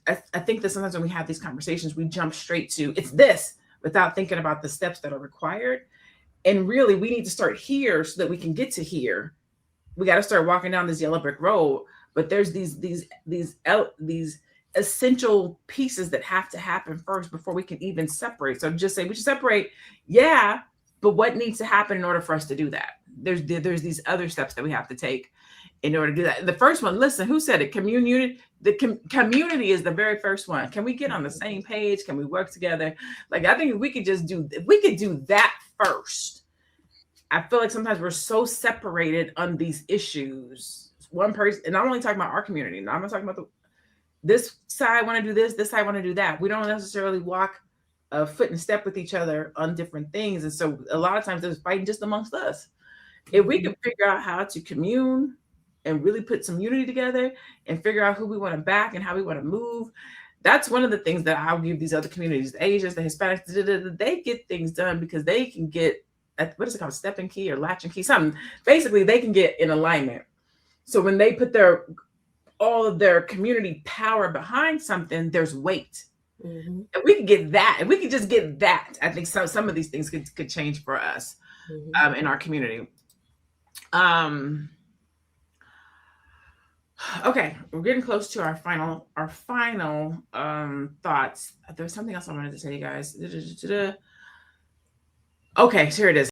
I think that sometimes when we have these conversations, we jump straight to it's this without thinking about the steps that are required. And really, we need to start here so that we can get to here. We got to start walking down this yellow brick road. But there's these essential pieces that have to happen first before we can even separate. So just say we should separate, yeah, but what needs to happen in order for us to do that? There's these other steps that we have to take in order to do that. The first one, listen, who said it? Community. Community is the very first one. Can we get on the same page? Can we work together? Like, I think if we could do that first. I feel like sometimes we're so separated on these issues. One person, and I'm only talking about our community. Now I'm not talking about this side want to do this side want to do that. We don't necessarily walk a foot and step with each other on different things. And so a lot of times there's fighting just amongst us. If we can figure out how to commune and really put some unity together and figure out who we want to back and how we want to move, that's one of the things that I'll give these other communities, the Asians, the Hispanics, they get things done because they can get, what is it called, stepping key or latching key, something. Basically, they can get in alignment. So when they put all of their community power behind something, there's weight. Mm-hmm. And we can get that. And we can just get that. I think some of these things could change for us in our community. Okay, we're getting close to our final thoughts. There's something else I wanted to say, you guys. Okay, so here it is.